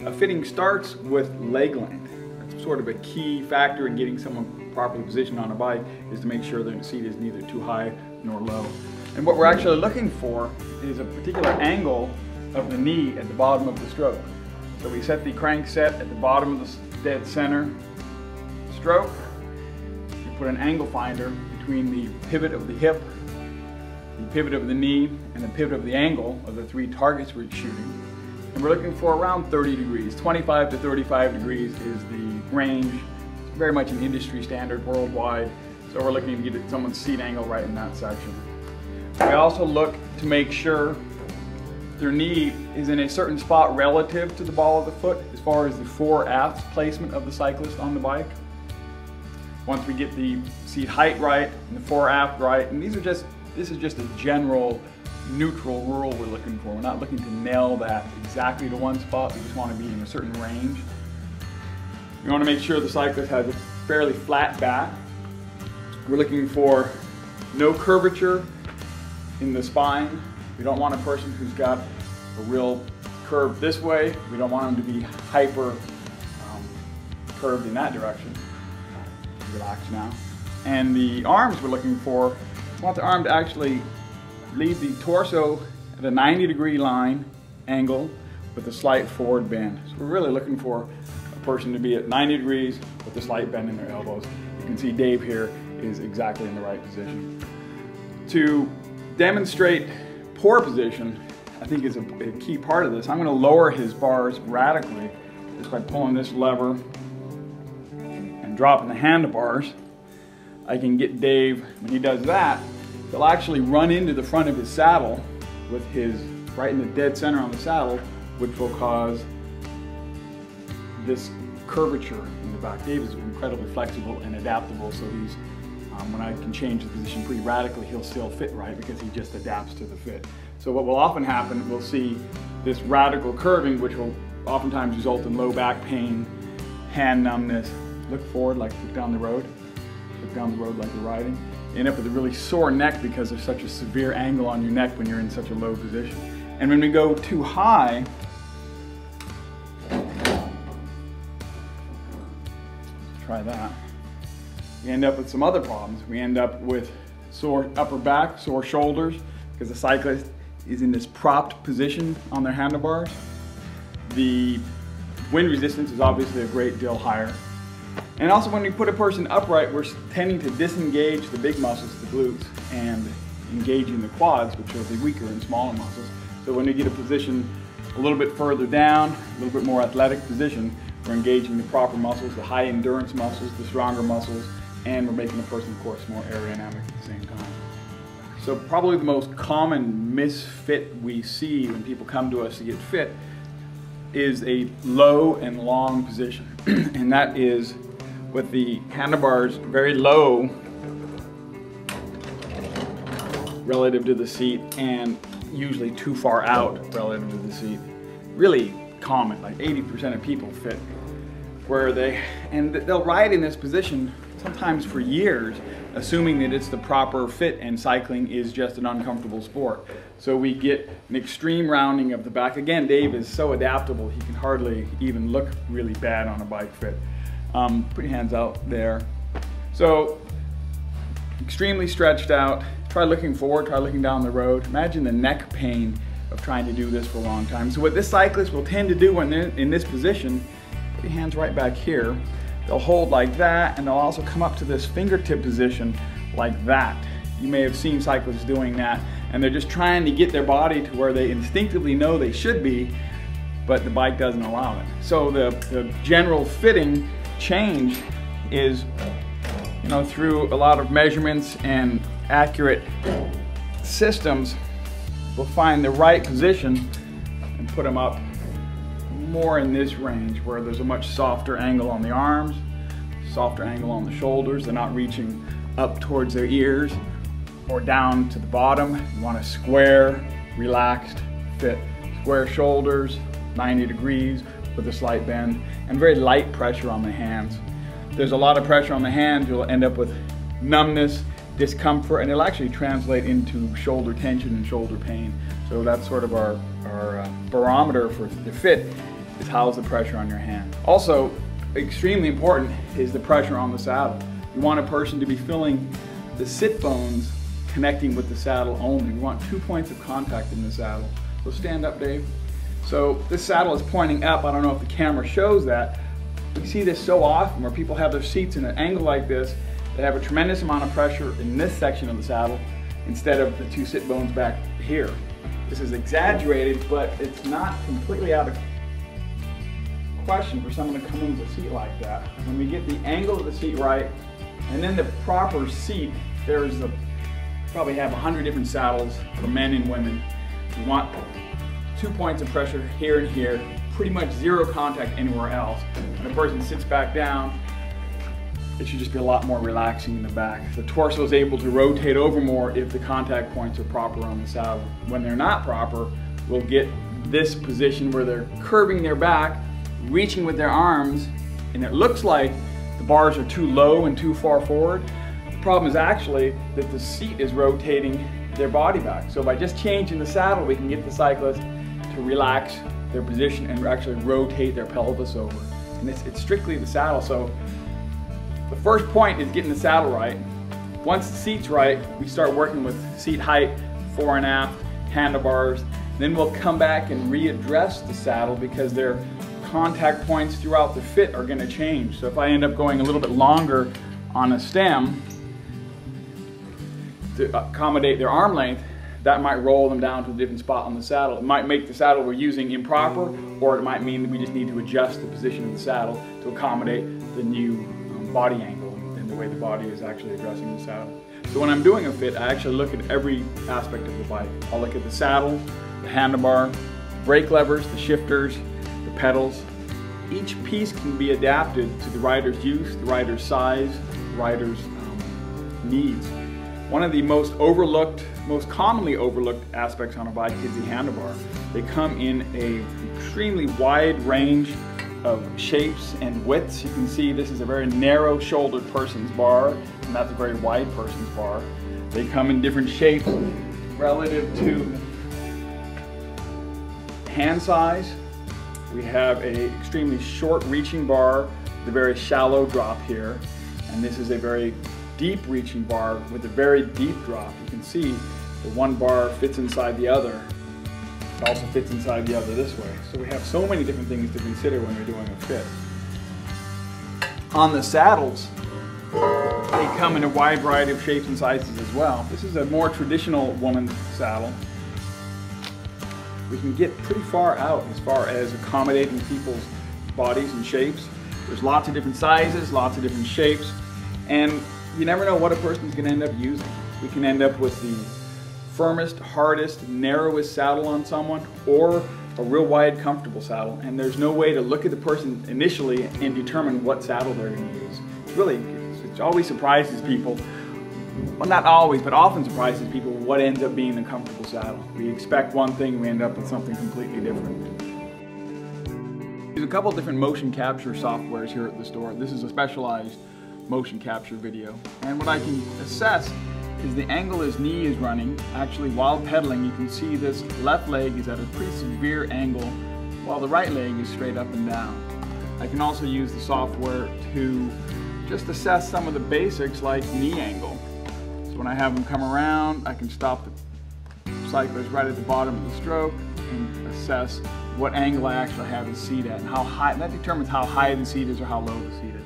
A fitting starts with leg length. That's sort of a key factor in getting someone properly positioned on a bike, is to make sure their seat is neither too high nor low. And what we're actually looking for is a particular angle of the knee at the bottom of the stroke. So we set the crank set at the bottom of the dead center stroke. We put an angle finder between the pivot of the hip, the pivot of the knee, and the pivot of the angle of the three targets we're shooting. And we're looking for around 30 degrees. 25 to 35 degrees is the range. It's very much an industry standard worldwide. So we're looking to get someone's seat angle right in that section. We also look to make sure their knee is in a certain spot relative to the ball of the foot as far as the fore-aft placement of the cyclist on the bike. Once we get the seat height right and the fore-aft right, and this is just a general neutral rule we're looking for. We're not looking to nail that exactly to one spot. We just want to be in a certain range. We want to make sure the cyclist has a fairly flat back. We're looking for no curvature in the spine. We don't want a person who's got a real curve this way. We don't want them to be hyper curved in that direction. Relax now. And the arms we're looking for, we want the arm to actually leave the torso at a 90-degree line angle with a slight forward bend. So we're really looking for a person to be at 90 degrees with a slight bend in their elbows. You can see Dave here is exactly in the right position. To demonstrate poor position, I think is a key part of this. I'm going to lower his bars radically just by pulling this lever and dropping the handlebars. I can get Dave, when he does that, he'll actually run into the front of his saddle with his right in the dead center on the saddle, which will cause this curvature in the back. Dave is incredibly flexible and adaptable, so he's when I can change the position pretty radically, he'll still fit right because he just adapts to the fit. So what will often happen, we'll see this radical curving, which will oftentimes result in low back pain, hand numbness. Look forward, like look down the road. Look down the road like you're riding. You end up with a really sore neck because there's such a severe angle on your neck when you're in such a low position. And when we go too high, try that, we end up with some other problems. We end up with sore upper back, sore shoulders, because the cyclist is in this propped position on their handlebars. The wind resistance is obviously a great deal higher. And also when we put a person upright, we're tending to disengage the big muscles, the glutes, and engaging the quads, which are the weaker and smaller muscles. So when we get a position a little bit further down, a little bit more athletic position, we're engaging the proper muscles, the high endurance muscles, the stronger muscles, and we're making the person, of course, more aerodynamic at the same time. So probably the most common misfit we see when people come to us to get fit is a low and long position. And that is with the handlebars very low relative to the seat and usually too far out relative to the seat. Really common, like 80% of people fit where they'll ride in this position sometimes for years, assuming that it's the proper fit and cycling is just an uncomfortable sport. So we get an extreme rounding of the back. Again, Dave is so adaptable, he can hardly even look really bad on a bike fit. Put your hands out there. So, extremely stretched out. Try looking forward, try looking down the road. Imagine the neck pain of trying to do this for a long time. So what this cyclist will tend to do when they're in this position, put your hands right back here, they'll hold like that, and they'll also come up to this fingertip position like that. You may have seen cyclists doing that, and they're just trying to get their body to where they instinctively know they should be, but the bike doesn't allow it. So the general fitting change is, you know, through a lot of measurements and accurate systems, we'll find the right position and put them up more in this range where there's a much softer angle on the arms, softer angle on the shoulders. They're not reaching up towards their ears or down to the bottom. You want a square, relaxed fit. Square shoulders, 90 degrees with a slight bend, and very light pressure on the hands. If there's a lot of pressure on the hands, you'll end up with numbness, discomfort, and it'll actually translate into shoulder tension and shoulder pain. So that's sort of our barometer for the fit. is how's the pressure on your hand. Also, extremely important is the pressure on the saddle. You want a person to be feeling the sit bones connecting with the saddle only. We want 2 points of contact in the saddle. So stand up, Dave. So this saddle is pointing up. I don't know if the camera shows that. We see this so often where people have their seats in an angle like this. They have a tremendous amount of pressure in this section of the saddle instead of the 2 sit bones back here. This is exaggerated, but it's not completely out of question for someone to come into a seat like that. When we get the angle of the seat right, and then the proper seat, probably have 100 different saddles for men and women. We want 2 points of pressure here and here, pretty much 0 contact anywhere else. When a person sits back down, it should just be a lot more relaxing in the back. The torso is able to rotate over more if the contact points are proper on the saddle. When they're not proper, we'll get this position where they're curving their back, reaching with their arms, and it looks like the bars are too low and too far forward. The problem is actually that the seat is rotating their body back. So by just changing the saddle, we can get the cyclist to relax their position and actually rotate their pelvis over. And it's strictly the saddle. So the first point is getting the saddle right. Once the seat's right, we start working with seat height, fore and aft, handlebars. Then we'll come back and readdress the saddle because their contact points throughout the fit are going to change. So if I end up going a little bit longer on a stem to accommodate their arm length, that might roll them down to a different spot on the saddle. It might make the saddle we're using improper, or it might mean that we just need to adjust the position of the saddle to accommodate the new body angle and the way the body is actually addressing the saddle. So when I'm doing a fit, I actually look at every aspect of the bike. I'll look at the saddle, the handlebar, brake levers, the shifters, the pedals. Each piece can be adapted to the rider's use, the rider's size, the rider's needs. One of the most commonly overlooked aspects on a bike is the handlebar. They come in an extremely wide range of shapes and widths. You can see this is a very narrow shouldered person's bar, and that's a very wide person's bar. They come in different shapes relative to hand size. We have an extremely short reaching bar with a very shallow drop here, and this is a very deep reaching bar with a very deep drop. You can see the one bar fits inside the other. It also fits inside the other this way. So we have so many different things to consider when you're doing a fit. On the saddles, they come in a wide variety of shapes and sizes as well. This is a more traditional woman's saddle. We can get pretty far out as far as accommodating people's bodies and shapes. There's lots of different sizes, lots of different shapes, and you never know what a person's going to end up using. We can end up with the firmest, hardest, narrowest saddle on someone, or a real wide, comfortable saddle, and there's no way to look at the person initially and determine what saddle they're going to use. It always surprises people. Well, not always, but often surprises people what ends up being a comfortable saddle. We expect one thing, we end up with something completely different. There's a couple different motion capture softwares here at the store. This is a specialized motion capture video. And what I can assess is the angle his knee is running. Actually, while pedaling, you can see this left leg is at a pretty severe angle, while the right leg is straight up and down. I can also use the software to just assess some of the basics like knee angle. So when I have them come around, I can stop the cyclist right at the bottom of the stroke and assess what angle I actually have the seat at and how high. That determines how high the seat is or how low the seat is.